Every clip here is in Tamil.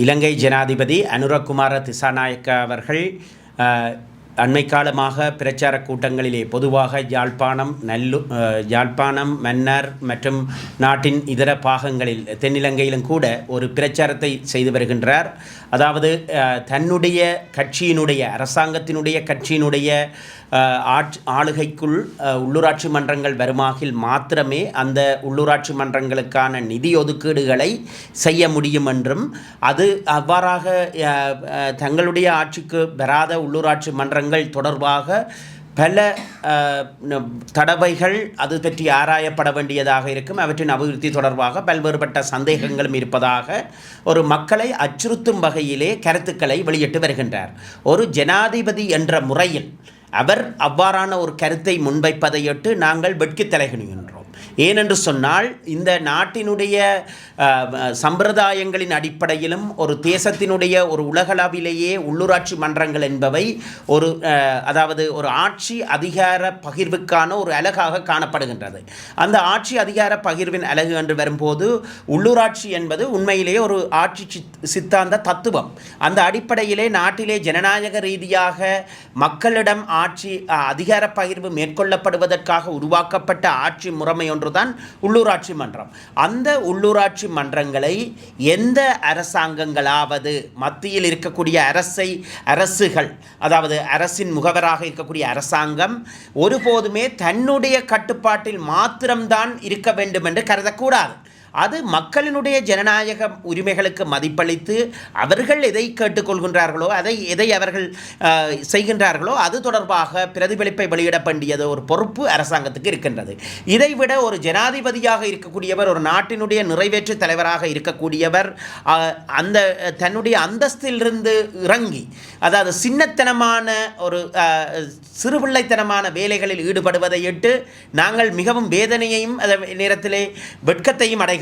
இலங்கை ஜனாதிபதி அனுரகுமார திசாநாயக்க அவர்கள் அண்மை காலமாக பிரச்சார கூட்டங்களிலே பொதுவாக யாழ்ப்பாணம் மன்னார் மற்றும் நாட்டின் இதர பாகங்களில் தென்னிலங்கையிலும் கூட ஒரு பிரச்சாரத்தை செய்து வருகின்றார். அதாவது தன்னுடைய கட்சியினுடைய அரசாங்கத்தினுடைய கட்சியினுடைய ஆளுகைக்குள் உள்ளூராட்சி மன்றங்கள் வருமாகில் மாத்திரமே அந்த உள்ளூராட்சி மன்றங்களுக்கான நிதி ஒதுக்கீடுகளை செய்ய முடியும் என்றும், அது அவ்வாறாக தங்களுடைய ஆட்சிக்கு வராத உள்ளூராட்சி மன்றங்கள் தொடர்பாக பல தடவைகள் அது பற்றி ஆராயப்பட வேண்டியதாக இருக்கும். அவற்றின் அபிவிருத்தி தொடர்பாக பல்வேறுபட்ட சந்தேகங்களும் இருப்பதாக ஒரு மக்களை அச்சுறுத்தும் வகையிலே கருத்துக்களை வெளியிட்டு வருகின்றார். ஒரு ஜனாதிபதி என்ற முறையில் அவர் அவ்வாறான ஒரு கருத்தை முன்வைப்பதையிட்டு நாங்கள் வெட்கி தலைகுனிகின்றோம். ஏனென்று சொன்னால் இந்த நாட்டினுடைய சம்பிரதாயங்களின் அடிப்படையிலும் ஒரு தேசத்தினுடைய ஒரு உலகளவிலேயே உள்ளூராட்சி மன்றங்கள் என்பவை அதாவது ஒரு ஆட்சி அதிகார பகிர்வுக்கான ஒரு அலகாக காணப்படுகின்றது. அந்த ஆட்சி அதிகார பகிர்வின் அலகு என்று வரும்போது உள்ளூராட்சி என்பது உண்மையிலேயே ஒரு ஆட்சி சித்தாந்த தத்துவம். அந்த அடிப்படையிலே நாட்டிலே ஜனநாயக ரீதியாக மக்களிடம் ஆட்சி அதிகார பகிர்வு மேற்கொள்ளப்படுவதற்காக உருவாக்கப்பட்ட ஆட்சி முறைமை ஒன்றுதான் உள்ளூராட்சி மன்றம். அந்த உள்ளூராட்சி மன்றங்களை எந்த அரசாங்கங்களாவது மத்தியில் இருக்கக்கூடிய அரசுகள், அதாவது அரசின் முகவராக இருக்கக்கூடிய அரசாங்கம் ஒருபோதுமே தன்னுடைய கட்டுப்பாட்டில் மாத்திரம்தான் இருக்க வேண்டும் என்று கருதக்கூடாது. அது மக்களினுடைய ஜனநாயக உரிமைகளுக்கு மதிப்பளித்து அவர்கள் எதை கேட்டுக்கொள்கின்றார்களோ எதை அவர்கள் செய்கின்றார்களோ அது தொடர்பாக பிரதிபலிப்பை வெளியிட வேண்டியது ஒரு பொறுப்பு அரசாங்கத்துக்கு இருக்கின்றது. இதைவிட ஒரு ஜனாதிபதியாக இருக்கக்கூடியவர், ஒரு நாட்டினுடைய நிறைவேற்று தலைவராக இருக்கக்கூடியவர் அந்த தன்னுடைய அந்தஸ்திலிருந்து இறங்கி, அதாவது சின்னத்தனமான ஒரு சிறுபிள்ளைத்தனமான வேலைகளில் ஈடுபடுவதையிட்டு நாங்கள் மிகவும் வேதனையையும் அதே நேரத்திலே வெட்கத்தையும் அடைகின்றோம்.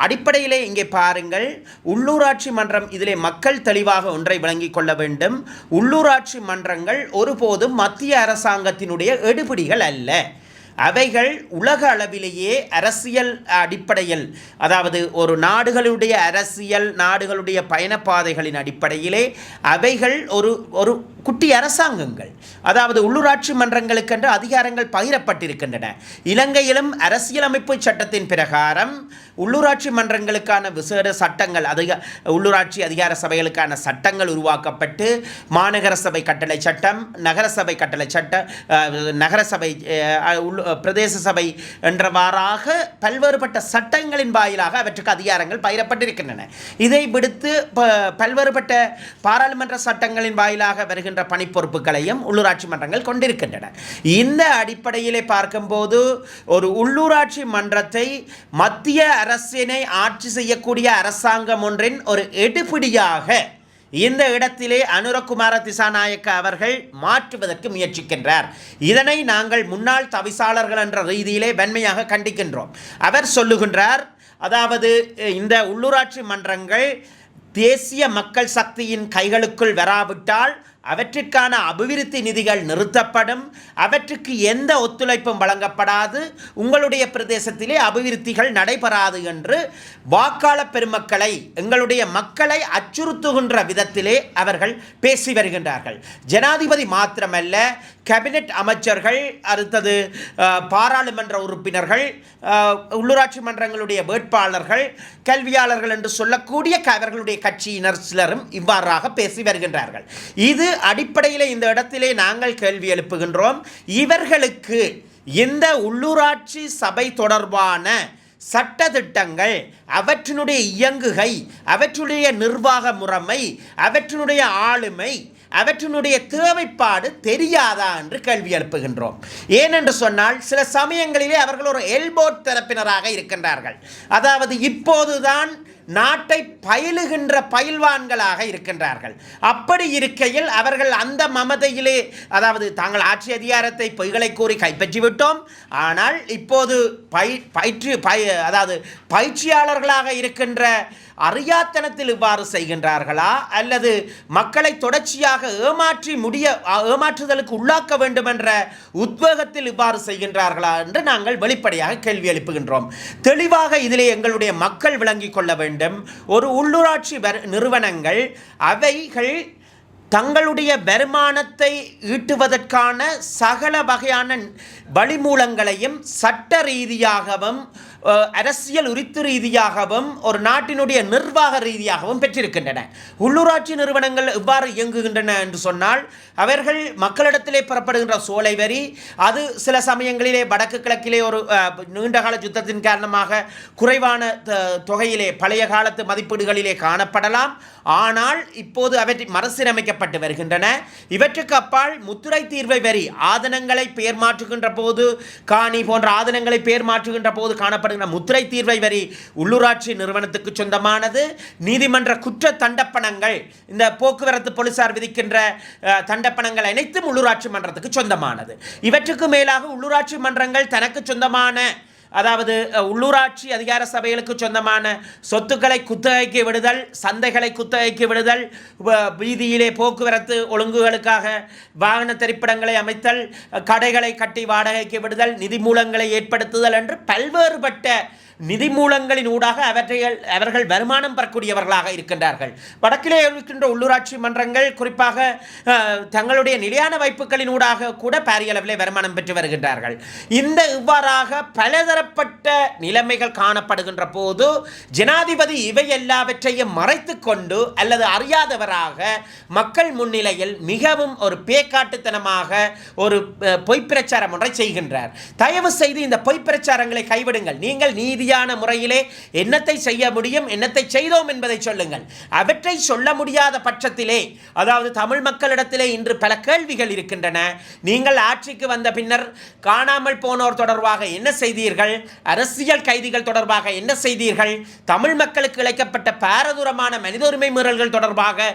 அடிப்படையிலே இங்கே பாருங்கள், உள்ளூராட்சி மன்றம், இதிலே மக்கள் தெளிவாக ஒன்றை விளங்கிக் கொள்ள வேண்டும். உள்ளூராட்சி மன்றங்கள் ஒருபோதும் மத்திய அரசாங்கத்தினுடைய எடுபிடிகள் அல்ல. அவைகள் உலக அளவிலேயே அரசியல் அடிப்படையில், அதாவது ஒரு நாடுகளுடைய அரசியல், நாடுகளுடைய பயணப்பாதைகளின் அடிப்படையிலே அவைகள் ஒரு குட்டி அரசாங்கங்கள். அதாவது உள்ளூராட்சி மன்றங்களுக்கென்று அதிகாரங்கள் பகிரப்பட்டிருக்கின்றன. இலங்கையிலும் அரசியலமைப்பு சட்டத்தின் பிரகாரம் உள்ளூராட்சி மன்றங்களுக்கான விசேட சட்டங்கள், உள்ளூராட்சி அதிகார சபைகளுக்கான சட்டங்கள் உருவாக்கப்பட்டு மாநகர சபை கட்டளை சட்டம், நகரசபை கட்டளை சட்டம், நகரசபை, பிரதேச சபை என்றவாறாக பல்வேறுபட்ட சட்டங்களின் வாயிலாக அவற்றுக்கு அதிகாரங்கள் பகிரப்பட்டிருக்கின்றன. இதை விடுத்து பல்வேறுபட்ட பாராளுமன்ற சட்டங்களின் வாயிலாக வருகின்ற பணிப்பொறுப்புகளையும் உள்ளூராட்சி மன்றங்கள் கொண்டிருக்கின்றன. இந்த அடிப்படையிலே பார்க்கும்போது ஒரு உள்ளூராட்சி மன்றத்தை மத்திய அரசினை ஆட்சி செய்யக்கூடிய அரசாங்கம் ஒன்றின் ஒரு எடுபிடியாக இந்த இடத்திலே அனுரகுமார திசாநாயக்க அவர்கள் மாற்றுவதற்கு முயற்சிக்கின்றார். இதனை நாங்கள் முன்னாள் தவிசாளர்கள் என்ற ரீதியிலே வன்மையாக கண்டிக்கின்றோம். அவர் சொல்லுகின்றார், அதாவது இந்த உள்ளூராட்சி மன்றங்கள் தேசிய மக்கள் சக்தியின் கைகளுக்குள் வராவிட்டால் அவற்றிற்கான அபிவிருத்தி நிதிகள் நிறுத்தப்படும், அவற்றுக்கு எந்த ஒத்துழைப்பும் வழங்கப்படாது, உங்களுடைய பிரதேசத்திலே அபிவிருத்திகள் நடைபெறாது என்று வாக்காளர் பெருமக்களை, எங்களுடைய மக்களை அச்சுறுத்துகின்ற விதத்திலே அவர்கள் பேசி வருகின்றார்கள். ஜனாதிபதி மாத்திரமல்ல, கேபினெட் அமைச்சர்கள், அடுத்தது பாராளுமன்ற உறுப்பினர்கள், உள்ளூராட்சி மன்றங்களுடைய வேட்பாளர்கள், கல்வியாளர்கள் என்று சொல்லக்கூடிய அவர்களுடைய கட்சியினர் சிலரும் இவ்வாறாக பேசி வருகின்றார்கள். இது அடிப்படையில் இந்த இடத்திலே நாங்கள் கேள்வி எழுப்புகின்றோம். இவர்களுக்கு இந்த உள்ளூராட்சி சபை தொடர்பான சட்ட திட்டங்கள், அவற்றினுடைய இயங்குகை, அவற்றுடைய நிர்வாக முறைமை, அவற்றினுடைய ஆளுமை, அவற்றினுடைய தேவைப்பாடு தெரியாதா என்று கேள்வி எழுப்புகின்றோம். ஏனென்று சொன்னால் சில சமயங்களிலே அவர்கள் ஒரு எல்போட் தரப்பினராக இருக்கின்றார்கள். அதாவது இப்போதுதான் நாட்டை பயிலுகின்ற பயில்வான்களாக இருக்கின்றார்கள். அப்படி இருக்கையில் அவர்கள் அந்த மமதையிலே, அதாவது தாங்கள் ஆட்சி அதிகாரத்தை பொய்களை கூறி கைப்பற்றிவிட்டோம், ஆனால் இப்போது பயிற்சியாளர்களாக இருக்கின்ற அறியாத்தனத்தில் இவ்வாறு செய்கின்றார்களா, அல்லது மக்களை தொடர்ச்சியாக ஏமாற்றுதலுக்கு உள்ளாக்க வேண்டும் என்ற உத்வேகத்தில் இவ்வாறு செய்கின்றார்களா என்று நாங்கள் வெளிப்படையாக கேள்வி எழுப்புகின்றோம். தெளிவாக இதிலே எங்களுடைய மக்கள் விளங்கிக் கொள்ள வேண்டும். வேண்டும். ஒரு உள்ளூராட்சி நிறுவனங்கள் அவைகள் தங்களுடைய வருமானத்தை ஈட்டுவதற்கான சகல வகையான வழிமூலங்களையும் சட்ட ரீதியாகவும் அரசியல் உரித்து ரீதியாகவும் ஒரு நாட்டினுடைய நிர்வாக ரீதியாகவும் பெற்றிருக்கின்றன. உள்ளூராட்சி நிறுவனங்கள் எவ்வாறு இயங்குகின்றன என்று சொன்னால், அவர்கள் மக்களிடத்திலே பெறப்படுகின்ற சோலை வரி, அது சில சமயங்களிலே வடக்கு கிழக்கிலே ஒரு நீண்டகால யுத்தத்தின் காரணமாக குறைவான தொகையிலே பழைய காலத்து மதிப்பீடுகளிலே காணப்படலாம். ஆனால் இப்போது அவற்றை மறுசீரமைக்கப்பட்டு வருகின்றன. இவற்றுக்கு அப்பால் முத்துரை தீர்வை வரி, ஆதனங்களை பெயர் மாற்றுகின்ற போது, காணி போன்ற ஆதனங்களை பெயர் மாற்றுகின்ற போது காணப்படுகின்ற முத்துரை தீர்வை வரி உள்ளூராட்சி நிறுவனத்துக்கு சொந்தமானது. நீதிமன்ற குற்ற தண்டப்பணங்கள், இந்த போக்குவரத்து போலீசார் விதிக்கின்ற தண்டப்பணங்கள் அனைத்தும் உள்ளூராட்சி மன்றத்துக்கு சொந்தமானது. இவற்றுக்கு மேலாக உள்ளூராட்சி மன்றங்கள் தனக்கு சொந்தமான, அதாவது உள்ளூராட்சி அதிகார சபைகளுக்கு சொந்தமான சொத்துக்களை குத்தகைக்கு விடுதல், சந்தைகளை குத்தகைக்கு விடுதல், வீதியிலே போக்குவரத்து ஒழுங்குகளுக்காக வாகன திரைப்படங்களை அமைத்தல், கடைகளை கட்டி வாடகைக்கு விடுதல், நிதி மூலங்களை ஏற்படுத்துதல் என்று பல்வேறுபட்ட நிதி மூலங்களின் ஊடாக அவர்கள் வருமானம் பெறக்கூடியவர்களாக இருக்கின்றார்கள். வடக்கிலே இருக்கின்ற உள்ளூராட்சி மன்றங்கள் குறிப்பாக தங்களுடைய நிலையான வைப்புகளின் ஊடாக கூட பாரிய அளவிலே வருமானம் பெற்று வருகின்றார்கள். இந்த இவ்வாறாக பலதரப்பட்ட நிலைமைகள் காணப்படுகின்ற போது ஜனாதிபதி இவை எல்லாவற்றையும் மறைத்து கொண்டு அல்லது அறியாதவராக மக்கள் முன்னிலையில் மிகவும் ஒரு பேக்காட்டுத்தனமாக ஒரு பொய்ப்பிரச்சாரம் ஒன்றை செய்கின்றார். தயவு செய்து இந்த பொய்ப்பிரச்சாரங்களை கைவிடுங்கள். நீங்கள் நீதி முறையிலே என்னத்தை செய்ய முடியும், என்னத்தை செய்தோம் என்பதை சொல்லுங்கள். அவற்றை சொல்ல முடியாத பட்சத்திலே, அதாவது தமிழ் மக்களிடத்திலே இன்று பல கேள்விகள் இருக்கின்றன. நீங்கள் ஆட்சிக்கு வந்த பின்னர் காணாமல் போனோர் தொடர்பாக என்ன செய்தீர்கள், அரசியல் கைதிகள் தொடர்பாக என்ன செய்தீர்கள், தமிழ் மக்களுக்கு இழைக்கப்பட்ட பாரதூரமான மனித உரிமை மீறல்கள் தொடர்பாக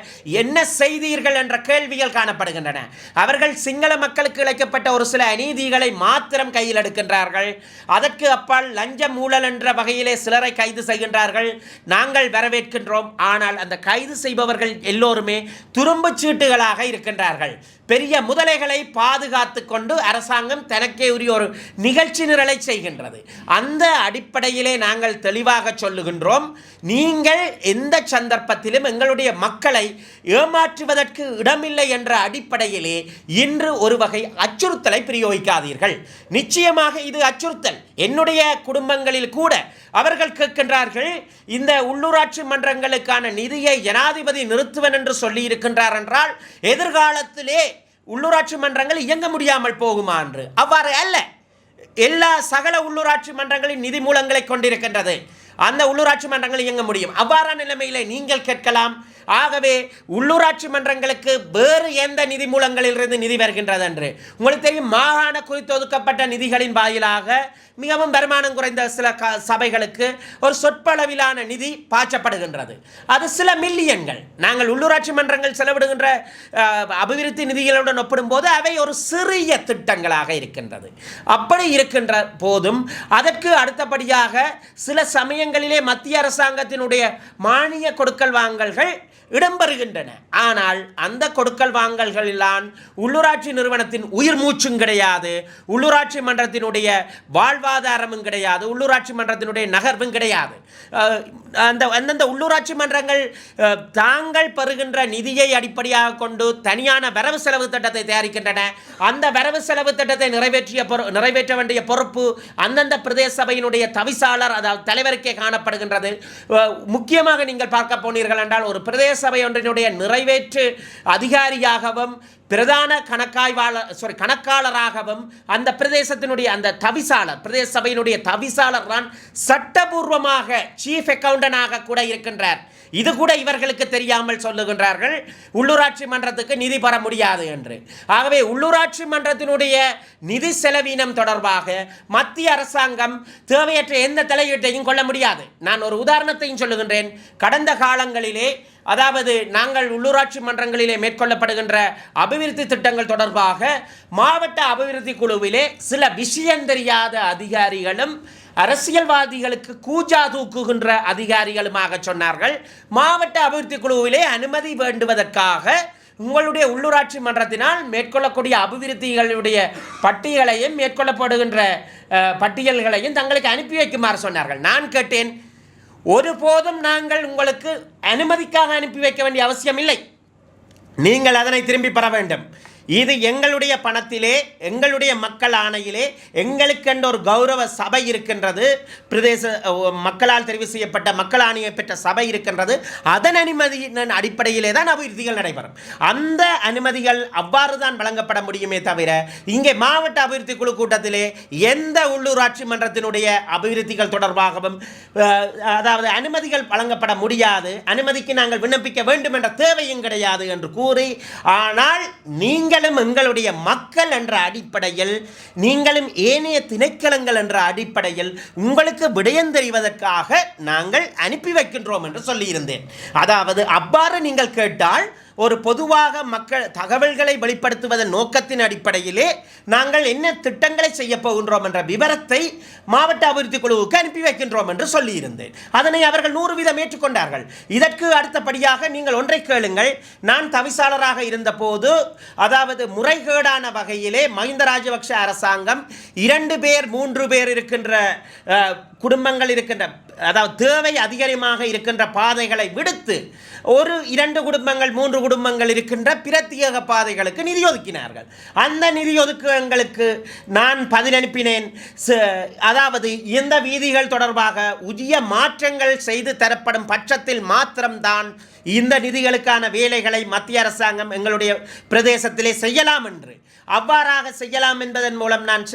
என்ன செய்தீர்கள் என்ற கேள்விகள் காணப்படுகின்றன. அவர்கள் சிங்கள மக்களுக்கு இழைக்கப்பட்ட ஒரு சில அநீதிகளை மாத்திரம் கையில் எடுக்கின்றார்கள். அதற்கு அப்பால் லஞ்சம் ஊழல் என்ற வகையிலே சிலரை கைது செய்கின்றார்கள். நாங்கள் வரவேற்கின்றோம். ஆனால் அந்த கைது செய்பவர்கள் எல்லோருமே துரும்புச் சீட்டுகளாக இருக்கின்றார்கள். பெரிய முதலைகளை பாதுகாத்து கொண்டு அரசாங்கம் தனக்கே உரிய ஒரு நிகழ்ச்சி நிரலை செய்கின்றது. அந்த அடிப்படையிலே நாங்கள் தெளிவாக சொல்லுகின்றோம், நீங்கள் எந்த சந்தர்ப்பத்திலும் எங்களுடைய மக்களை ஏமாற்றுவதற்கு இடமில்லை என்ற அடிப்படையிலே இன்று ஒரு வகை அச்சுறுத்தலை பிரயோகிக்காதீர்கள். நிச்சயமாக இது அச்சுறுத்தல். என்னுடைய குடும்பங்களில் கூட அவர்கள் கேட்கின்றார்கள், இந்த உள்ளூராட்சி மன்றங்களுக்கான நிதியை ஜனாதிபதி நிறுத்துவன் என்று சொல்லி இருக்கின்றார் என்றால் எதிர்காலத்திலே உள்ளூராட்சி மன்றங்கள் இயங்க முடியாமல் போகுமா என்று. அவ்வாறு அல்ல. எல்லா சகல உள்ளூராட்சி மன்றங்களின் நிதி மூலங்களை கொண்டிருக்கின்றது. அந்த உள்ளூராட்சி மன்றங்கள் இயங்க முடியும். அவ்வாறான நிலைமையிலே நீங்கள் கேட்கலாம், ஆகவே உள்ளூராட்சி மன்றங்களுக்கு வேறு எந்த நிதி மூலங்களிலிருந்து நிதி வருகின்றது என்று. உங்களுக்கு தெரியும், மாகாண குறித்து ஒதுக்கப்பட்ட நிதிகளின் வாயிலாக மிகவும் வருமானம் குறைந்த சில சபைகளுக்கு ஒரு சொற்பளவிலான நிதி பாய்ச்சப்படுகின்றது. அது சில மில்லியன்கள். நாங்கள் உள்ளூராட்சி மன்றங்கள் செலவிடுகின்ற அபிவிருத்தி நிதிகளுடன் ஒப்பிடும்போது அவை ஒரு சிறிய திட்டங்களாக இருக்கின்றது. அப்படி இருக்கின்ற போதும் அதற்கு அடுத்தபடியாக சில சமயங்களிலே மத்திய அரசாங்கத்தினுடைய மானிய கொடுக்கல் வாங்கல்கள் இடம்பெறுகின்றன. ஆனால் அந்த கொடுக்கல் வாங்கல்களிலான் உள்ளூராட்சி நிறுவனத்தின் உயிர் மூச்சும் கிடையாது, உள்ளூராட்சி மன்றத்தினுடைய வாழ்வாதாரமும் கிடையாது, உள்ளூராட்சி மன்றத்தினுடைய நகர்வும் கிடையாது. அந்தந்த உள்ளூராட்சி மன்றங்கள் தாங்கள் பெறுகின்ற நிதியை அடிப்படையாக கொண்டு தனியான வரவு செலவு திட்டத்தை தயாரிக்கின்றன. அந்த வரவு செலவு திட்டத்தை நிறைவேற்ற வேண்டிய பொறுப்பு அந்தந்த பிரதேச சபையினுடைய தவிசாளர், அதாவது தலைவருக்கே காணப்படுகின்றது. முக்கியமாக நீங்கள் பார்க்க போனீர்கள் என்றால், ஒரு பிரதேச சபை ஒன்றினுடைய நிறைவேற்று அதிகாரியாகவும் பிரதான கணக்காளராகவும் அந்த பிரதேசத்தினுடைய அந்த தவிசாளர், பிரதேச சபையினுடைய தவிசாளர் தான் சட்டபூர்வமாக சீஃப் அக்கவுண்டனாக கூட இருக்கின்றார். இது கூட இவர்களுக்கு தெரியாமல் சொல்லுகின்றார்கள் உள்ளூராட்சி மன்றத்துக்கு நிதி பெற முடியாது என்று. ஆகவே உள்ளூராட்சி மன்றத்தினுடைய நிதி செலவீனம் தொடர்பாக மத்திய அரசாங்கம் தேவையற்ற எந்த தலையீட்டையும் கொள்ள முடியாது. நான் ஒரு உதாரணத்தையும் சொல்லுகின்றேன். கடந்த காலங்களிலே, அதாவது நாங்கள் உள்ளூராட்சி மன்றங்களிலே மேற்கொள்ளப்படுகின்ற அபிவிருத்தி திட்டங்கள் தொடர்பாக மாவட்ட அபிவிருத்தி குழுவிலே சில விஷயம் தெரியாத அதிகாரிகளும் அரசியல்வாதிகளுக்கு கூஜா தூக்குகின்ற அதிகாரிகளுமாக சொன்னார்கள், மாவட்ட அபிவிருத்தி குழுவிலே அனுமதி வேண்டுவதற்காக உங்களுடைய உள்ளூராட்சி மன்றத்தினால் மேற்கொள்ளக்கூடிய அபிவிருத்திகளுடைய பட்டியலையும் மேற்கொள்ளப்படுகின்ற பட்டியல்களையும் தங்களுக்கு அனுப்பி வைக்குமாறு சொன்னார்கள். நான் கேட்டேன், ஒருபோதும் நாங்கள் உங்களுக்கு அனுமதிக்காக அனுப்பி வைக்க வேண்டிய அவசியம் இல்லை. நீங்கள் அதனை திரும்பி பெற வேண்டும். இது எங்களுடைய பணத்திலே, எங்களுடைய மக்கள் ஆணையிலே எங்களுக்கென்ற ஒரு கௌரவ சபை இருக்கின்றது. பிரதேச மக்களால் தெரிவு செய்யப்பட்ட மக்கள் ஆணையை பெற்ற சபை இருக்கின்றது. அதன் அனுமதியின் அடிப்படையிலே தான் அபிவிருத்திகள் நடைபெறும். அந்த அனுமதிகள் அவ்வாறு தான் வழங்கப்பட முடியுமே தவிர இங்கே மாவட்ட அபிவிருத்தி குழு கூட்டத்திலே எந்த உள்ளூராட்சி மன்றத்தினுடைய அபிவிருத்திகள் தொடர்பாகவும் அதாவது அனுமதிகள் வழங்கப்பட முடியாது, அனுமதிக்கு நாங்கள் விண்ணப்பிக்க வேண்டும் என்ற தேவையும் கிடையாது என்று கூறி, ஆனால் நீங்களும் எங்களுடைய மக்கள் என்ற அடிப்படையில், நீங்களும் ஏனைய திணைக்களங்கள் என்ற அடிப்படையில் உங்களுக்கு விடயம் தெரிவதற்காக நாங்கள் அனுப்பி வைக்கின்றோம் என்று சொல்லியிருந்தேன். அதாவது அவ்வாறு நீங்கள் கேட்டால் ஒரு பொதுவாக மக்கள் தகவல்களை வெளிப்படுத்துவதன் நோக்கத்தின் அடிப்படையிலே நாங்கள் என்ன திட்டங்களை செய்ய போகின்றோம் என்ற விவரத்தை மாவட்ட அபிவிருத்தி குழுவுக்கு அனுப்பி வைக்கின்றோம் என்று சொல்லியிருந்தேன். அதனை அவர்கள் 100% ஏற்றுக்கொண்டார்கள். இதற்கு அடுத்தபடியாக நீங்கள் ஒன்றை கேளுங்கள். நான் தவிசாளராக இருந்தபோது, அதாவது முறைகேடான வகையிலே மஹிந்த ராஜபக்ஷ அரசாங்கம் 2 பேர் 3 பேர் இருக்கின்ற குடும்பங்கள் இருக்கின்ற, அதாவது தேவை அதிகமாக இருக்கின்ற பாதைகளை விடுத்து ஒரு 2 குடும்பங்கள் 3 குடும்பங்கள் இருக்கின்ற பிரத்யேக பாதைகளுக்கு நிதி ஒதுக்கினார்கள். அந்த நிதி ஒதுக்கங்களுக்கு நான் பதில் அனுப்பினேன். அதாவது இந்த வீதிகள் தொடர்பாக உரிய மாற்றங்கள் செய்து தரப்படும் பட்சத்தில் மாத்திரம்தான் இந்த நிதிகளுக்கான வேலைகளை மத்திய அரசாங்கம் எங்களுடைய பிரதேசத்திலே செய்யலாம் என்று, அவ்வாறாக செய்யலாம் என்பதன் மூலம் நான்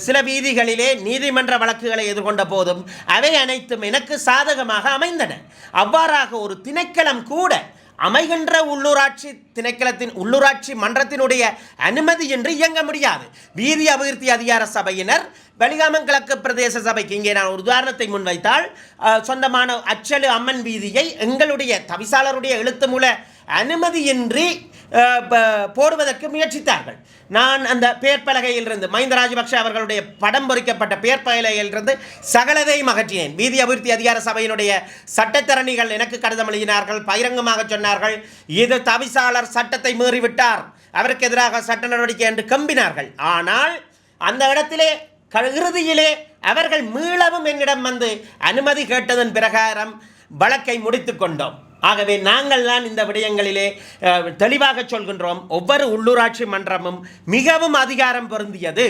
சில வீதிகளிலே நீதிமன்ற வழக்குகளை எதிர்கொண்ட போதும் அவை அனைத்தும் எனக்கு சாதகமாக அமைந்தன. அவ்வாறாக ஒரு திணைக்களம் கூட அமைகின்ற உள்ளூராட்சி திணைக்களத்தின் உள்ளூராட்சி மன்றத்தினுடைய அனுமதி என்று இயங்க முடியாது. வீதி அபிவிருத்தி அதிகார சபையினர் வெளிகாமம் கிழக்கு பிரதேச சபைக்கு, இங்கே நான் ஒரு உதாரணத்தை முன்வைத்தால், சொந்தமான அச்சலு அம்மன் வீதியை எங்களுடைய தவிசாளருடைய எழுத்து மூல அனுமதியின்றி போடுவதற்கு முயற்சித்தார்கள். நான் அந்த பேர்பலகையிலிருந்து மஹிந்த ராஜபக்ஷ அவர்களுடைய படம் பொறிக்கப்பட்ட பேர்பலகையிலிருந்து சகலதையும் அகற்றினேன். வீதி அபிவிருத்தி அதிகார சபையினுடைய சட்டத்தரணிகள் எனக்கு கடிதம் எழுதினார்கள், பகிரங்கமாக சொன்னார்கள், இது தவிசாளர் சட்டத்தை மீறிவிட்டார், அவருக்கு எதிராக சட்ட நடவடிக்கை என்று கம்பினார்கள். ஆனால் அந்த இடத்திலே இறுதியிலே அவர்கள் மீளவும் என்னிடம் வந்து அனுமதி கேட்டதன் பிரகாரம் வழக்கை முடித்து கொண்டோம். ஆகவே நாங்கள் தான் இந்த விடயங்களிலே தெளிவாக சொல்கின்றோம். ஒவ்வொரு உள்ளூராட்சி மன்றமும் மிகவும் அதிகாரம் பொருந்தியது.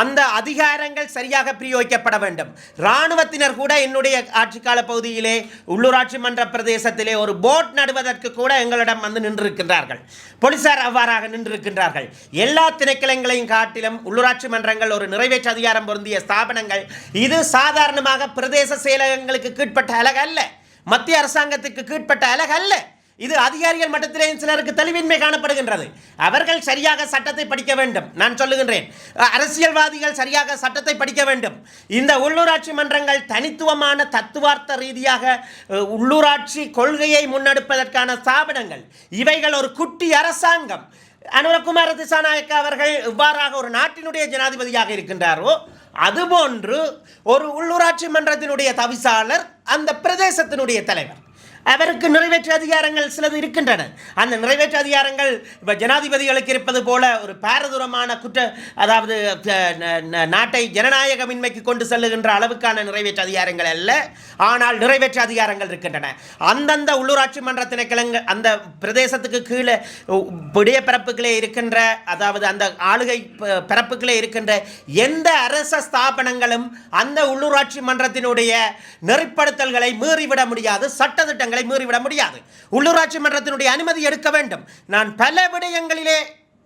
அந்த அதிகாரங்கள் சரியாக பிரயோகிக்கப்பட வேண்டும். இராணுவத்தினர் கூட என்னுடைய ஆட்சிக்கால பகுதியிலே உள்ளூராட்சி மன்ற பிரதேசத்திலே ஒரு போட் நடுவதற்கு கூட எங்களிடம் வந்து நின்றிருக்கின்றார்கள். போலீசார் அவ்வாறாக நின்றிருக்கின்றார்கள். எல்லா திணைக்களங்களையும் காட்டிலும் உள்ளூராட்சி மன்றங்கள் ஒரு நிறைவேற்று அதிகாரம் பொருந்திய ஸ்தாபனங்கள். இது சாதாரணமாக பிரதேச செயலகங்களுக்கு கீழ்ப்பட்ட அலகு அல்ல, மத்திய அரசாங்கத்துக்கு கீழ்ப்பட்ட அலகு அல்ல. இது அதிகாரிகள் மட்டத்திலே சிலருக்கு தெளிவின்மை காணப்படுகின்றது. அவர்கள் சரியாக சட்டத்தை படிக்க வேண்டும். நான் சொல்லுகின்றேன், அரசியல்வாதிகள் சரியாக சட்டத்தை படிக்க வேண்டும். இந்த உள்ளூராட்சி மன்றங்கள் தனித்துவமான தத்துவார்த்த ரீதியாக உள்ளூராட்சி கொள்கையை முன்னெடுப்பதற்கான ஸ்தாபனங்கள். இவைகள் ஒரு குட்டி அரசாங்கம். அனுரகுமார திசாநாயக்க அவர்கள் இவ்வாறாக ஒரு நாட்டினுடைய ஜனாதிபதியாக இருக்கின்றாரோ அதுபோன்று ஒரு உள்ளூராட்சி மன்றத்தினுடைய தவிசாளர் அந்த பிரதேசத்தினுடைய தலைவர். அவருக்கு நிறைவேற்று அதிகாரங்கள் சிலது இருக்கின்றன. அந்த நிறைவேற்று அதிகாரங்கள் இப்போ ஜனாதிபதிகளுக்கு இருப்பது போல ஒரு பாரதூரமான அதாவது நாட்டை ஜனநாயகமின்மைக்கு கொண்டு செல்லுகின்ற அளவுக்கான நிறைவேற்று அதிகாரங்கள் அல்ல. ஆனால் நிறைவேற்று அதிகாரங்கள் இருக்கின்றன. அந்தந்த உள்ளூராட்சி மன்ற திணைக்களங்கள் அந்த பிரதேசத்துக்கு கீழே விடிய பரப்புகளே இருக்கின்ற, அதாவது அந்த ஆளுகை பரப்புகளே இருக்கின்ற எந்த அரச ஸ்தாபனங்களும் அந்த உள்ளூராட்சி மன்றத்தினுடைய நெறிப்படுத்தல்களை மீறிவிட முடியாது, சட்டத்திட்டங்கள் மீறிவிட முடியாது. உள்ளூராட்சி மன்றத்தினுடைய அனுமதி எடுக்க வேண்டும். நான் பல விடயங்களிலே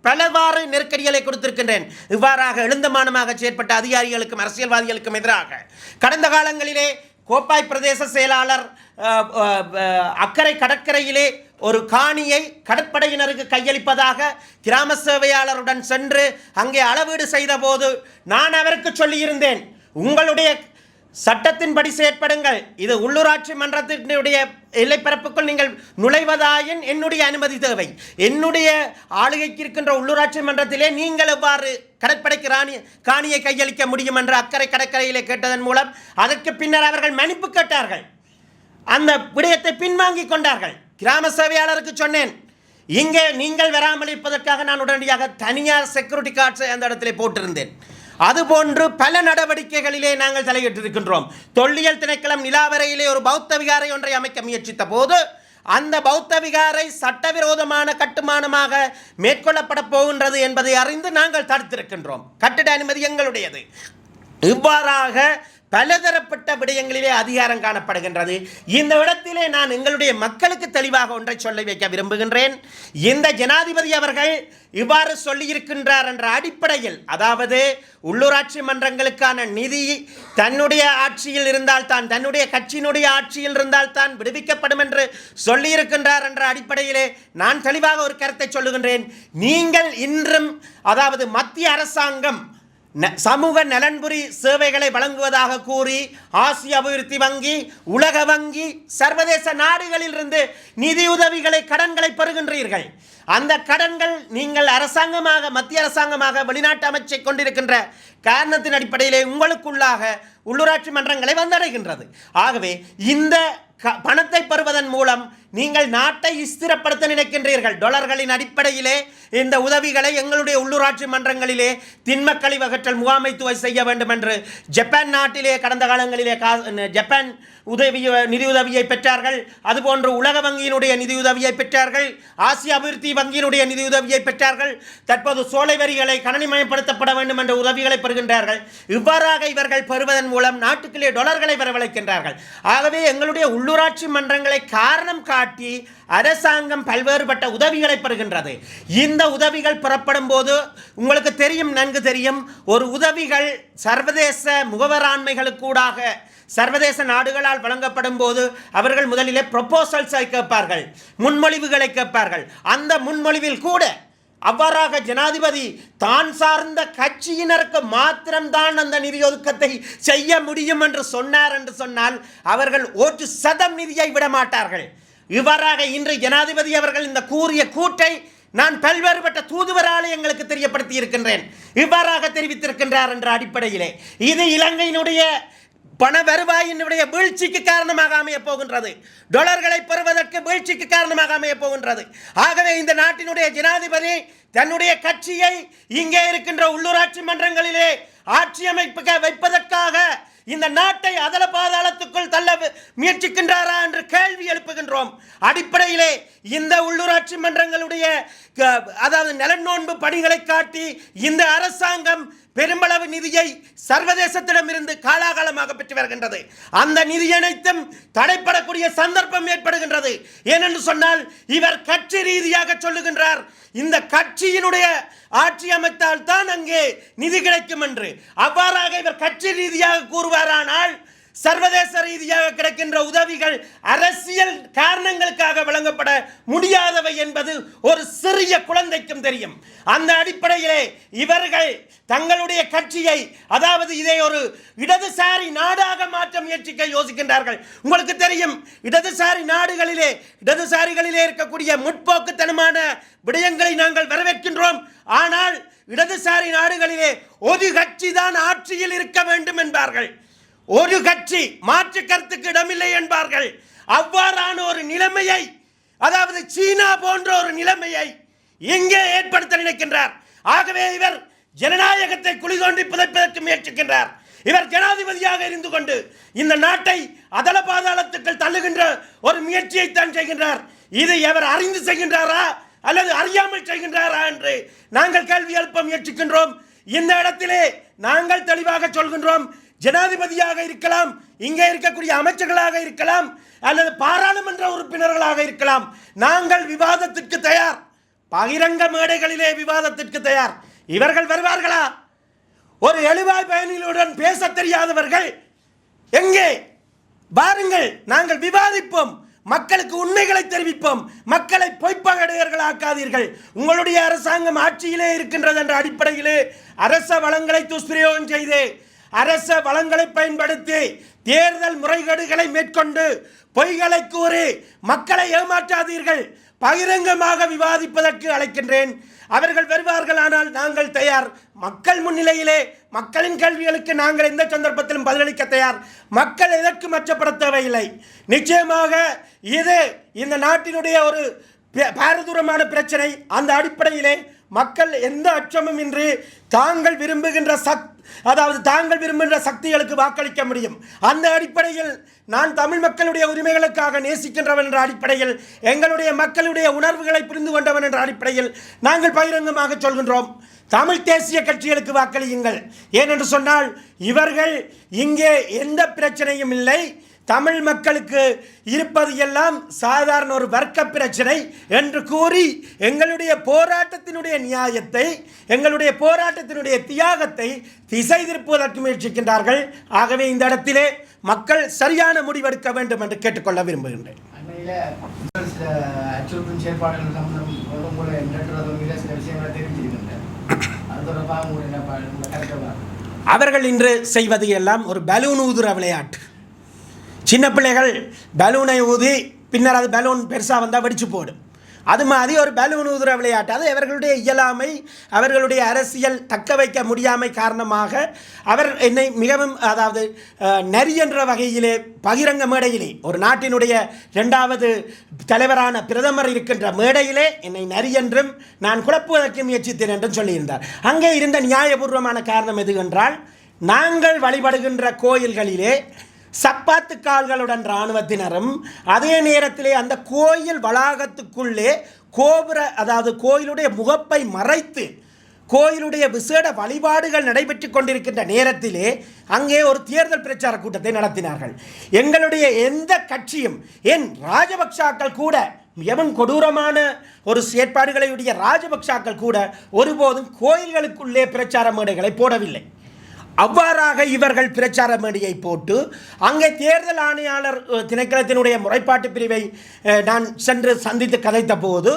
பலவாறு நெருக்கடிகளை கொடுத்திருக்கின்றேன். இவ்வாறாக எழுந்தமானமாக செயற்பட்ட அதிகாரிகளுக்கும் அரசியல்வாதிகளுக்கும் எதிராக கடந்த காலங்களிலே கோப்பாய் பிரதேச செயலாளர் அக்கரை கடற்கரையிலே ஒரு காணியை கடற்படையினருக்கு கையளிப்பதாக கிராம சேவையாளருடன் சென்று அங்கே அளவீடு செய்த போது நான் அவருக்கு சொல்லியிருந்தேன், உங்களுடைய சட்டத்தின்படி செயற்படுங்கள். இது உள்ளூராட்சி மன்றத்தினுடைய எல்லைப்பரப்புக்குள் நீங்கள் நுழைவதாயின் என்னுடைய அனுமதி தேவை. என்னுடைய ஆளுகைக்கு இருக்கின்ற உள்ளூராட்சி மன்றத்திலே நீங்கள் எவ்வாறு கடற்படைக்கு காணியை கையளிக்க முடியும் என்று அக்கறை கடற்கரையிலே கேட்டதன் மூலம் அதற்கு பின்னர் அவர்கள் மன்னிப்பு கேட்டார்கள். அந்த விடயத்தை பின்வாங்கி கொண்டார்கள். கிராம சேவையாளருக்கு சொன்னேன், இங்கே நீங்கள் வராமல் இருப்பதற்காக நான் உடனடியாக தனியார் செக்யூரிட்டி கார்ட்ஸை அந்த இடத்திலே போட்டிருந்தேன். அதுபோன்று பல நடவடிக்கைகளிலே நாங்கள் தலையிட்டிருக்கின்றோம். தொல்லியல் திணைக்களம் நிலாவரையிலே ஒரு பௌத்த விகாரை ஒன்றை அமைக்க முயற்சித்த போது அந்த பௌத்த விகாரை சட்டவிரோதமான கட்டுமானமாக மேற்கொள்ளப்பட போகின்றது என்பதை அறிந்து நாங்கள் தடுத்திருக்கின்றோம். கட்டிட அனுமதி எங்களுடையது. இவ்வாறாக பலதரப்பட்ட விடயங்களிலே அதிகாரம் காணப்படுகின்றது. இந்த இடத்திலே நான் எங்களுடைய மக்களுக்கு தெளிவாக ஒன்றை சொல்லி வைக்க விரும்புகின்றேன். இந்த ஜனாதிபதி அவர்கள் இவ்வாறு சொல்லியிருக்கின்றார் என்ற அடிப்படையில், அதாவது உள்ளூராட்சி மன்றங்களுக்கான நிதி தன்னுடைய ஆட்சியில் இருந்தால் தான், தன்னுடைய கட்சியினுடைய ஆட்சியில் இருந்தால் தான் விடுவிக்கப்படும் என்று சொல்லியிருக்கின்றார் என்ற அடிப்படையிலே நான் தெளிவாக ஒரு கருத்தை சொல்லுகின்றேன். நீங்கள் இன்றும், அதாவது மத்திய அரசாங்கம் சமூக நலன்புரி சேவைகளை வழங்குவதாக கூறி ஆசிய அபிவிருத்தி வங்கி, உலக வங்கி, சர்வதேச நாடுகளில் இருந்து நிதியுதவிகளை, கடன்களை பெறுகின்றீர்கள். அந்த கடன்கள் நீங்கள் அரசாங்கமாக, மத்திய அரசாங்கமாக வெளிநாட்டு அமைச்சை கொண்டிருக்கின்ற காரணத்தின் அடிப்படையிலே உங்களுக்குள்ளாக உள்ளூராட்சி மன்றங்களை வந்தடைகின்றது. ஆகவே இந்த பணத்தை பெறுவதன் மூலம் நீங்கள் நாட்டை ஸ்திரப்படுத்த நினைக்கின்றீர்கள். டாலர்களின் அடிப்படையிலே இந்த உதவிகளை எங்களுடைய உள்ளூராட்சி மன்றங்களிலே திண்மக் கழிவு அகற்றல் முகாமைத்துவம் செய்ய வேண்டும் என்று ஜப்பான் நாட்டிலே கடந்த காலங்களிலே ஜப்பான் நிதியுதவியை பெற்றார்கள். அதுபோன்று உலக வங்கியினுடைய நிதியுதவியை பெற்றார்கள். ஆசிய அபிவிருத்தி வங்கியினுடைய நிதியுதவியை பெற்றார்கள். தற்போது சோலை வரிகளை கணனிமயப்படுத்தப்பட வேண்டும் என்ற உதவிகளை பெறுகின்றார்கள். இவ்வாறாக இவர்கள் பெறுவதன் மூலம் நாட்டுக்குள்ளே டாலர்களை வரவழைக்கின்றார்கள். ஆகவே எங்களுடைய உள்ளூராட்சி மன்றங்களை காரணம் காட்டி அரசாங்கம் பல்வேறுபட்ட உதவிகளை பெறுகின்றது. இந்த உதவிகள் பெறப்படும் போது உங்களுக்கு தெரியும், நன்கு தெரியும், ஒரு உதவிகள் சர்வதேச முகவராண்மைகளுக்கூடாக சர்வதேச நாடுகளால் வழங்கப்படும் போது அவர்கள் முதலிலே ப்ரொபோசல்ஸை கேட்பார்கள், முன்மொழிவுகளை கேட்பார்கள். அந்த முன்மொழிவில் கூட அவ்வாறாக ஜனாதிபதி தான் சார்ந்த கட்சியினருக்கு மாத்திரம்தான் அந்த நிதி ஒதுக்கத்தை செய்ய முடியும் என்று சொன்னார் என்று சொன்னால் அவர்கள் 1% நிதியை விட மாட்டார்கள். இவ்வாறாக இன்று ஜனாதிபதி அவர்கள் இந்த கூறிய கூற்றை நான் பல்வேறுபட்ட தூதுவராலயங்களுக்கு தெரியப்படுத்தி இருக்கின்றேன். இவ்வாறாக தெரிவித்திருக்கின்றார் என்ற அடிப்படையிலே இது இலங்கையினுடைய பண வருவாயினுடைய வீழ்ச்சிக்கு காரணமாக அமைய போகின்றது. டாலர்களை பெறுவதற்கு வீழ்ச்சிக்கு காரணமாக அமைய போகின்றது. ஆகவே இந்த நாட்டினுடைய ஜனாதிபதி தன்னுடைய கட்சியை இங்கே இருக்கின்ற உள்ளூராட்சி மன்றங்களிலே ஆட்சி அமைப்புக வைப்பதற்காக இந்த நாட்டை அதல பாதாளத்துக்குள் தள்ள முயற்சிக்கின்றாரா என்று கேள்வி எழுப்புகின்றோம். அடிப்படையிலே இந்த உள்ளூராட்சி மன்றங்களுடைய அதாவது நலநோன்பு பணிகளை காட்டி இந்த அரசாங்கம் பெரும்பளவு நிதியை சர்வதேசத்திடமிருந்து காலாகாலமாக பெற்று வருகின்றது. அந்த நிதி அனைத்தும் தடைப்படக்கூடிய சந்தர்ப்பம் ஏற்படுகின்றது. ஏனென்று சொன்னால் இவர் கட்சி ரீதியாக சொல்லுகின்றார், இந்த கட்சியினுடைய ஆட்சி அமைத்தால் தான் அங்கே நிதி கிடைக்கும் என்று. அவ்வாறாக இவர் கட்சி ரீதியாக கூறுவாரானால் சர்வதேச ரீதியாக கிடைக்கின்ற உதவிகள் அரசியல் காரணங்களுக்காக வழங்கப்பட முடியாதவை என்பது ஒரு சிறிய குழந்தைக்கும் தெரியும். அந்த அடிப்படையிலே இவர்கள் தங்களுடைய கட்சியை, அதாவது இதை ஒரு இடதுசாரி நாடாக மாற்ற முயற்சிக்க யோசிக்கின்றார்கள். உங்களுக்கு தெரியும், இடதுசாரி நாடுகளிலே, இடதுசாரிகளிலே இருக்கக்கூடிய முற்போக்குத்தனமான விடயங்களை நாங்கள் வரவேற்கின்றோம். ஆனால் இடதுசாரி நாடுகளிலே ஒரு கட்சி தான் ஆட்சியில் இருக்க வேண்டும் என்பார்கள். ஒரு கட்சி, மாற்று கருத்துக்கு இடமில்லை என்பார்கள். அவ்வாறான ஒரு நிலைமையை, அதாவது சீனா போன்ற ஒரு நிலைமையை எங்கே ஏற்படுத்த நினைக்கின்றார். ஆகவே இவர் ஜனநாயகத்தை குழி தோண்டி புதைப்பதற்கு முயற்சிக்கின்றார். இவர் ஜனாதிபதியாக இருந்து கொண்டு இந்த நாட்டை அதல பாதாளத்துக்கு தள்ளுகின்ற ஒரு முயற்சியை தான் செய்கின்றார். இதை அவர் அறிந்து செய்கின்றாரா அல்லது அறியாமல் செய்கின்றாரா என்று நாங்கள் கேள்வி எழுப்ப முயற்சிக்கின்றோம். இந்த இடத்திலே நாங்கள் தெளிவாக சொல்கின்றோம், ஜனாதிபதியாக இருக்கலாம், இங்கே இருக்கக்கூடிய அமைச்சர்களாக இருக்கலாம், அல்லது பாராளுமன்ற உறுப்பினர்களாக இருக்கலாம், நாங்கள் விவாதத்திற்கு தயார், பகிரங்க மேடைகளிலே விவாதத்திற்கு தயார். இவர்கள் வருவார்களா? ஒரு எழுவாய் பயணிகளுடன் பேச தெரியாதவர்கள் எங்கே? வாருங்கள், நாங்கள் விவாதிப்போம், மக்களுக்கு உண்மைகளை தெரிவிப்போம், மக்களை பொய்ப்பகடையர்கள் ஆக்காதீர்கள். உங்களுடைய அரசாங்கம் ஆட்சியிலே இருக்கின்றது என்ற அடிப்படையிலே அரச வளங்களை துஷ்பிரயோகம் செய்து, அரச வளங்களை பயன்படுத்தி தேர்தல் முறைகேடுகளை மேற்கொண்டு பொய்களை கூறி மக்களை ஏமாற்றாதீர்கள். பகிரங்கமாக விவாதிப்பதற்கு அழைக்கின்றேன். அவர்கள் வருவார்கள், ஆனால் நாங்கள் தயார். மக்கள் முன்னிலையிலே மக்களின் கேள்விகளுக்கு நாங்கள் எந்த சந்தர்ப்பத்திலும் பதிலளிக்க தயார். மக்கள் எதற்கும் அச்சப்பட தேவையில்லை. நிச்சயமாக இது இந்த நாட்டினுடைய ஒரு பாரதூரமான பிரச்சனை. அந்த அடிப்படையிலே மக்கள் எந்த அச்சமும் இன்றி தாங்கள் விரும்புகின்ற தாங்கள் விரும்புகின்ற சக்திகளுக்கு வாக்களிக்க முடியும். அந்த அடிப்படையில் நான் தமிழ் மக்களுடைய உரிமைகளுக்காக நேசிக்கின்றவன் என்ற அடிப்படையில், எங்களுடைய மக்களுடைய உணர்வுகளை புரிந்து கொண்டவன் என்ற அடிப்படையில் நாங்கள் பகிரங்கமாக சொல்கின்றோம், தமிழ் தேசிய கட்சிகளுக்கு வாக்களியுங்கள். ஏனென்று சொன்னால் இவர்கள் இங்கே எந்த பிரச்சனையும் இல்லை. தமிழ் மக்களுக்கு இருப்பது எல்லாம் சாதாரண ஒரு வர்க்க பிரச்சனை என்று கூறி எங்களுடைய போராட்டத்தினுடைய நியாயத்தை, எங்களுடைய போராட்டத்தினுடைய தியாகத்தை திசை திருப்புவதற்கு முயற்சிக்கின்றார்கள். ஆகவே இந்த இடத்திலே மக்கள் சரியான முடிவெடுக்க வேண்டும் என்று கேட்டுக்கொள்ள விரும்புகின்றேன். அவர்கள் இன்று செய்வது எல்லாம் ஒரு பலூன் ஊதுற விளையாட்டு. சின்ன பிள்ளைகள் பலூனை ஊதி பின்னர் அது பலூன் பெருசாக வந்தால் வெடிச்சு போடும். அது மாதிரி ஒரு பலூன் ஊதுற விளையாட்டு. அது அவர்களுடைய இயலாமை, அவர்களுடைய அரசியல் தக்க வைக்க முடியாமை காரணமாக அவர் என்னை மிகவும் நரி என்ற வகையிலே பகிரங்க மேடையிலே, ஒரு நாட்டினுடைய 2வது தலைவரான பிரதமர் இருக்கின்ற மேடையிலே என்னை நரி என்றும் நான் குழப்புவதற்கு முயற்சித்தேன் என்றும் சொல்லியிருந்தார். அங்கே இருந்த நியாயபூர்வமான காரணம் எது என்றால், நாங்கள் வழிபடுகின்ற கோயில்களிலே சப்பாத்து கால்களுடன் இராணுவத்தினரும், அதே நேரத்திலே அந்த கோயில் வளாகத்துக்குள்ளே கோயிலுடைய முகப்பை மறைத்து கோயிலுடைய விசேட வழிபாடுகள் நடைபெற்று கொண்டிருக்கின்ற நேரத்திலே அங்கே ஒரு தேர்தல் பிரச்சார கூட்டத்தை நடத்தினார்கள். எங்களுடைய எந்த கட்சியும், என் ராஜபக்சாக்கள் கூட, மிகவும் கொடூரமான ஒரு செயற்பாடுகளையுடைய ராஜபக்சாக்கள் கூட ஒருபோதும் கோயில்களுக்குள்ளே பிரச்சார மேடைகளை போடவில்லை. அவ்வாறாக இவர்கள் பிரச்சார மேடையை போட்டு அங்கே தேர்தல் ஆணையாளர் திணைக்களத்தினுடைய முறைப்பாட்டு பிரிவை நான் சென்று சந்தித்து கதைத்த போது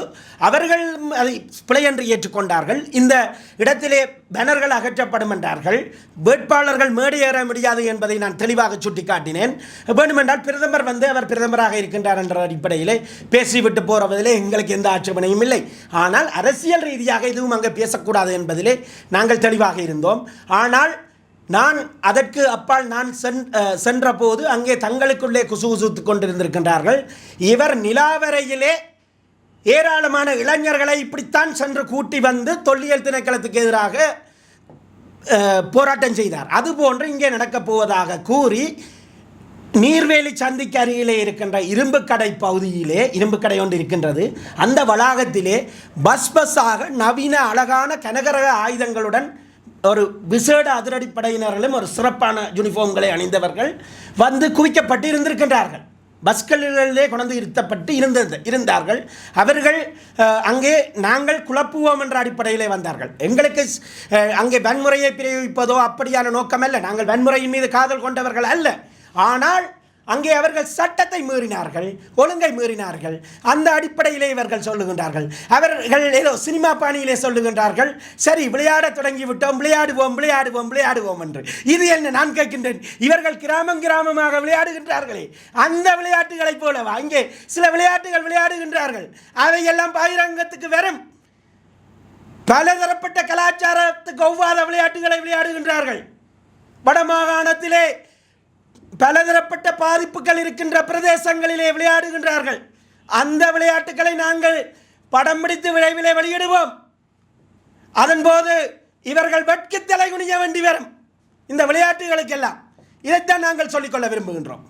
அவர்கள் அதை பிழை என்று ஏற்றுக்கொண்டார்கள். இந்த இடத்திலே பேனர்கள் அகற்றப்படும் என்றார்கள். வேட்பாளர்கள் மேடையேற முடியாது என்பதை நான் தெளிவாக சுட்டிக்காட்டினேன். வேண்டுமென்றால் பிரதமர் அவர் பிரதமராக இருக்கின்றார் என்ற அடிப்படையிலே பேசிவிட்டு போவதிலே எங்களுக்கு எந்த ஆட்சேபனையும் இல்லை. ஆனால் அரசியல் ரீதியாக இதுவும் அங்கே பேசக்கூடாது என்பதிலே நாங்கள் தெளிவாக இருந்தோம். ஆனால் நான் அதற்கு அப்பால் நான் சென்ற போது அங்கே தங்களுக்குள்ளே குசுகுசுத்து கொண்டிருந்திருக்கின்றார்கள். இவர் நிலாவரையிலே ஏராளமான இளைஞர்களை இப்படித்தான் சென்று கூட்டி வந்து தொல்லியல் திணைக்களத்துக்கு எதிராக போராட்டம் செய்தார். அதுபோன்று இங்கே நடக்கப் போவதாக கூறி நீர்வேலி சந்திக்கு அருகிலே இருக்கின்ற இரும்புக்கடை பகுதியிலே, இரும்புக்கடை ஒன்று இருக்கின்றது, அந்த வளாகத்திலே பஸ்ஸாக நவீன அழகான கனகரக ஆயுதங்களுடன் ஒரு விசேட அதிரடிப்படையினர்களும் ஒரு சிறப்பான யூனிஃபார்ம்களை அணிந்தவர்கள் வந்து குவிக்கப்பட்டு இருந்திருக்கின்றார்கள். பஸ்களிலே கொண்டு இருத்தப்பட்டு இருந்தார்கள். அவர்கள் அங்கே நாங்கள் குழப்புவோம் என்ற அடிப்படையிலே வந்தார்கள். எங்களுக்கு அங்கே வன்முறையை பிரயோகிப்பதோ அப்படியான நோக்கம் அல்ல. நாங்கள் வன்முறையின் மீது காதல் கொண்டவர்கள் அல்ல. ஆனால் அங்கே அவர்கள் சட்டத்தை மீறினார்கள், ஒழுங்கை மீறினார்கள். அந்த அடிப்படையிலே இவர்கள் சொல்லுகின்றார்கள். அவர்கள் ஏதோ சினிமா பாணியிலே சொல்லுகின்றார்கள், சரி விளையாட தொடங்கிவிட்டோம், விளையாடுவோம் என்று. இது என்ன நான் கேட்கின்றேன், இவர்கள் கிராமமாக விளையாடுகின்றார்களே, அந்த விளையாட்டுகளைப் போலவா அங்கே சில விளையாட்டுகள் விளையாடுகின்றார்கள்? அவையெல்லாம் பகிரங்கத்துக்கு வரும். பலதரப்பட்ட கலாச்சாரத்துக்கு ஒவ்வாத விளையாட்டுகளை விளையாடுகின்றார்கள். வடமாகாணத்திலே பலதரப்பட்ட பாதிப்புகள் இருக்கின்ற பிரதேசங்களிலே விளையாடுகின்றார்கள். அந்த விளையாட்டுகளை நாங்கள் படம் பிடித்து விரைவிலே வெளியிடுவோம். அதன்போது இவர்கள் வெட்கி தலை குனிய வேண்டி வரும் இந்த விளையாட்டுகளுக்கெல்லாம். இதைத்தான் நாங்கள் சொல்லிக்கொள்ள விரும்புகின்றோம்.